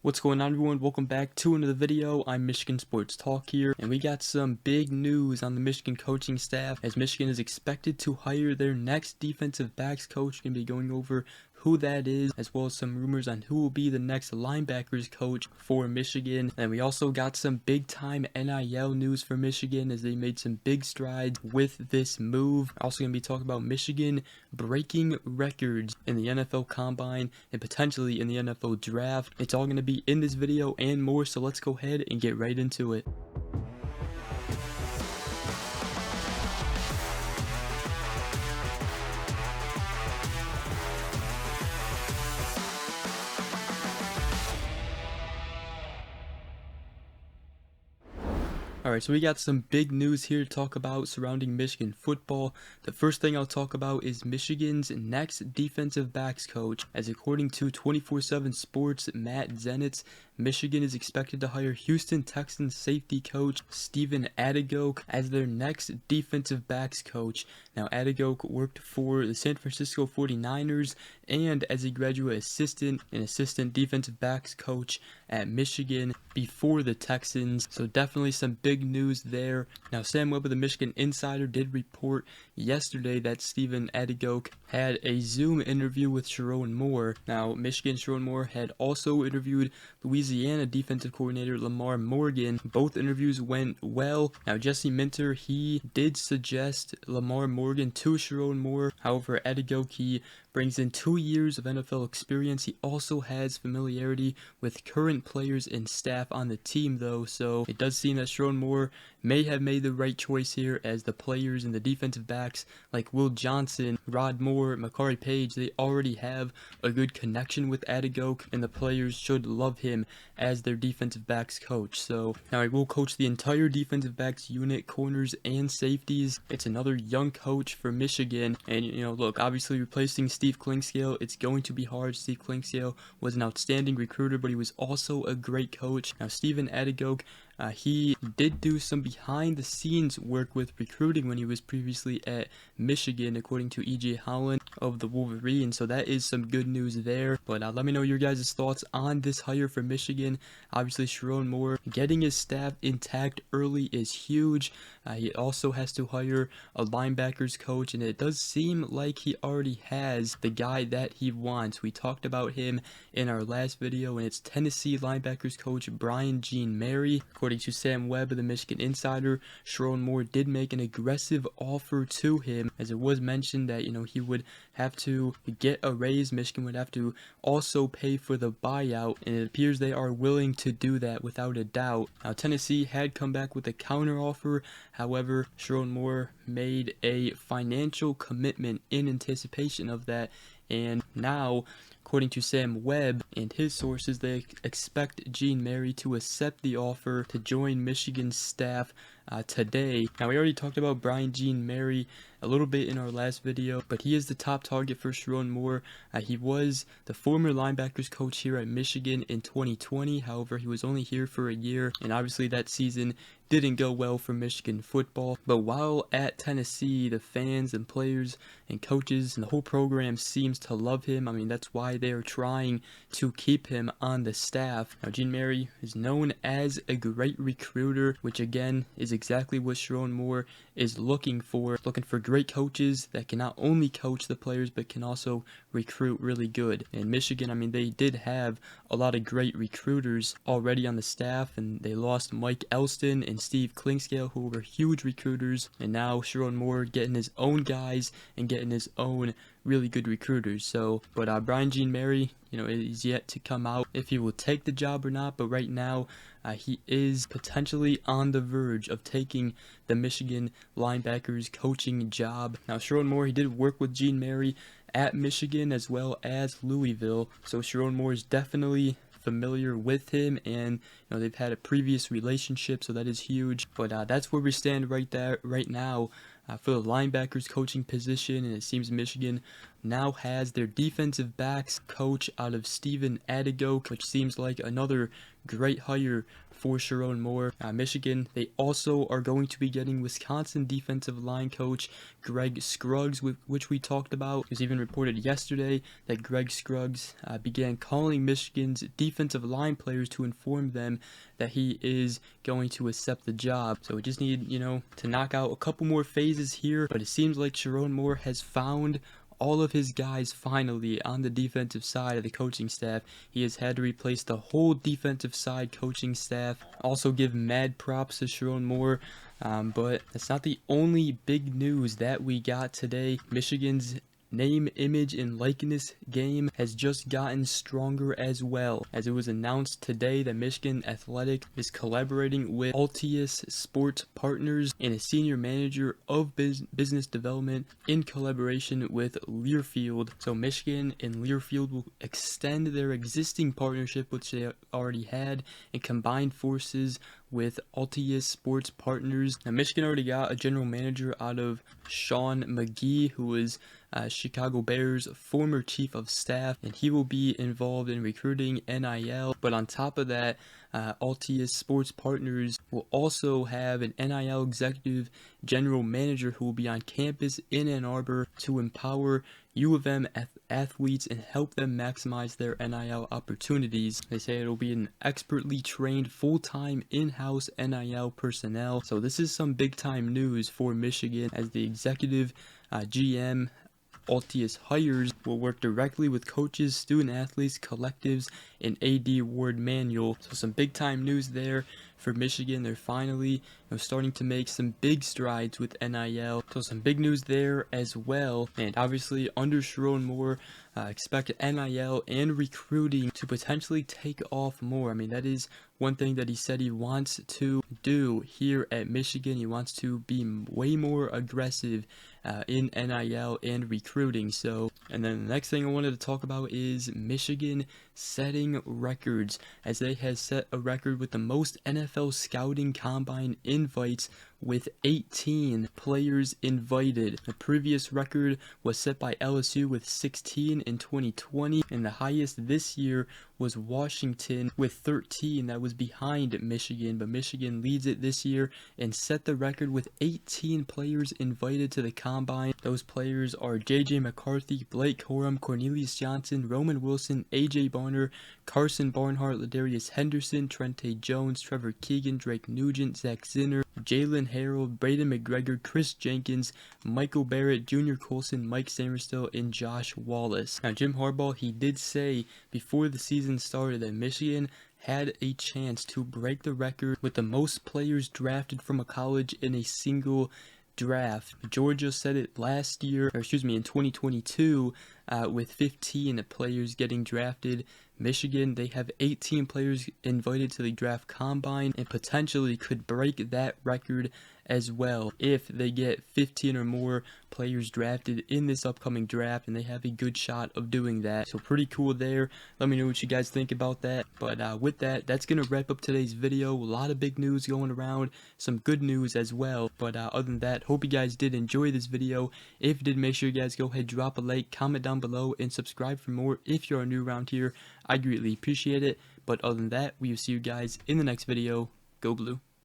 What's going on, everyone? Welcome back to another video. I'm Michigan Sports Talk here, and we got some big news on the Michigan coaching staff as Michigan is expected to hire their next defensive backs coach. Going to be going over who that is, as well as some rumors on who will be the next linebackers coach for Michigan. And we also got some big time NIL news for Michigan as they made some big strides with this move. Also going to be talking about Michigan breaking records in the NFL Combine and potentially in the NFL Draft. It's all going to be in this video and more, so let's go ahead and get right into it. Alright, so we got some big news here to talk about surrounding Michigan football. The first thing I'll talk about is Michigan's next defensive backs coach. As according to 24/7 Sports' Matt Zenitz, Michigan is expected to hire Houston Texans safety coach Stephen Adigoke as their next defensive backs coach. Now, Adigoke worked for the San Francisco 49ers and as a graduate assistant and assistant defensive backs coach at Michigan before the Texans. So definitely some big news there. Now, Sam Webb of the Michigan Insider did report yesterday that Stephen Adigoke had a Zoom interview with Sherrone Moore. Now, Michigan Sherrone Moore had also interviewed Louisiana defensive coordinator Lamar Morgan. Both interviews went well. Now, Jesse Minter, he did suggest Lamar Morgan to Sherrone Moore. However, Adigoke, he brings in 2 years of NFL experience. He also has familiarity with current players and staff on the team, though, so it does seem that Sherrone Moore may have made the right choice here, as the players and the defensive backs like Will Johnson, Rod Moore, Makari Page, they already have a good connection with Adigoke, and the players should love him as their defensive backs coach. So now he will coach the entire defensive backs unit, corners and safeties. It's another young coach for Michigan, and look, obviously replacing Steve Klingscale, it's going to be hard. Steve Klingscale was an outstanding recruiter, but he was also a great coach. Now, Stephen Adigoke, he did do some behind-the-scenes work with recruiting when he was previously at Michigan, according to E.J. Holland of the Wolverines, so that is some good news there. But let me know your guys' thoughts on this hire for Michigan. Obviously, Sherrone Moore getting his staff intact early is huge. He also has to hire a linebackers coach, and it does seem like he already has the guy that he wants. We talked about him in our last video, and it's Tennessee linebackers coach Brian Jean-Mary. According to Sam Webb of the Michigan Insider, Sherrone Moore did make an aggressive offer to him, as it was mentioned that he would have to get a raise. Michigan would have to also pay for the buyout, and it appears they are willing to do that without a doubt. Now, Tennessee had come back with a counter offer. However, Sherrone Moore made a financial commitment in anticipation of that, and now, according to Sam Webb and his sources, they expect Jean-Mary to accept the offer to join Michigan's staff today. Now, we already talked about Brian Jean-Mary a little bit in our last video, but he is the top target for Sherrone Moore. He was the former linebackers coach here at Michigan in 2020. However, he was only here for a year, and obviously that season didn't go well for Michigan football. But while at Tennessee, the fans and players and coaches and the whole program seems to love him. I mean, that's why they are trying to keep him on the staff. Now, Jean-Mary is known as a great recruiter, which again is exactly what Sherrone Moore is looking for great coaches that can not only coach the players but can also recruit really good. And Michigan, I mean, they did have a lot of great recruiters already on the staff, and they lost Mike Elston and Steve Klingscale, who were huge recruiters, and now Sherrone Moore getting his own guys and getting his own really good recruiters. So, but Brian Jean-Mary, is yet to come out if he will take the job or not, but right now he is potentially on the verge of taking the Michigan linebackers coaching job. Now, Sherrone Moore, he did work with Jean-Mary at Michigan as well as Louisville, so Sherrone Moore is definitely familiar with him, and they've had a previous relationship, so that is huge. But that's where we stand right now for the linebackers coaching position, and it seems Michigan now has their defensive backs coach out of Stephen Adigo, which seems like another great hire for Sherrone Moore. Michigan, they also are going to be getting Wisconsin defensive line coach Greg Scruggs, which we talked about. It was even reported yesterday that Greg Scruggs began calling Michigan's defensive line players to inform them that he is going to accept the job. So we just need, to knock out a couple more phases here, but it seems like Sherrone Moore has found all of his guys finally on the defensive side of the coaching staff. He has had to replace the whole defensive side coaching staff. Also give mad props to Sherrone Moore, but that's not the only big news that we got today. Michigan's name, image, and likeness game has just gotten stronger as well, as it was announced today that Michigan Athletic is collaborating with Altius Sports Partners and a senior manager of business development in collaboration with Learfield. So Michigan and Learfield will extend their existing partnership, which they already had, and combine forces with Altius Sports Partners. Now, Michigan already got a general manager out of Sean McGee, who was Chicago Bears former chief of staff, and he will be involved in recruiting NIL. But on top of that, Altius Sports Partners will also have an NIL executive general manager who will be on campus in Ann Arbor to empower U of M athletes and help them maximize their NIL opportunities. They say it'll be an expertly trained full-time in-house NIL personnel. So this is some big-time news for Michigan, as the executive GM Altius hires will work directly with coaches, student athletes, collectives, and AD Ward Manual. So some big time news there for Michigan. They're finally starting to make some big strides with NIL. So some big news there as well. And obviously under Sherrone Moore, expect NIL and recruiting to potentially take off more. I mean, that is one thing that he said he wants to do here at Michigan. He wants to be way more aggressive in NIL and recruiting. So, and then the next thing I wanted to talk about is Michigan setting records, as they have set a record with the most NFL scouting combine invites with 18 players invited. The previous record was set by LSU with 16 in 2020, and the highest this year was Washington with 13. That was behind Michigan, but Michigan leads it this year and set the record with 18 players invited to the combine. Those players are JJ McCarthy, Blake Corum, Cornelius Johnson, Roman Wilson, AJ Barner, Carson Barnhart, Ladarius Henderson, Trente Jones, Trevor Keegan, Drake Nugent, Zach Zinner, Jalen Harold, Braden McGregor, Chris Jenkins, Michael Barrett, Junior Colson, Mike Samerstill, and Josh Wallace. Now, Jim Harbaugh, he did say before the season started that Michigan had a chance to break the record with the most players drafted from a college in a single draft. Georgia said it last year, in 2022, with 15 players getting drafted. Michigan, they have 18 players invited to the draft combine and potentially could break that record as well if they get 15 or more players drafted in this upcoming draft, and they have a good shot of doing that. So pretty cool there. Let me know what you guys think about that. But with that, that's going to wrap up today's video. A lot of big news going around, some good news as well. But other than that, hope you guys did enjoy this video. If you did, make sure you guys go ahead, drop a like, comment down below, and subscribe for more if you are new around here. I greatly appreciate it. But other than that, we will see you guys in the next video. Go Blue.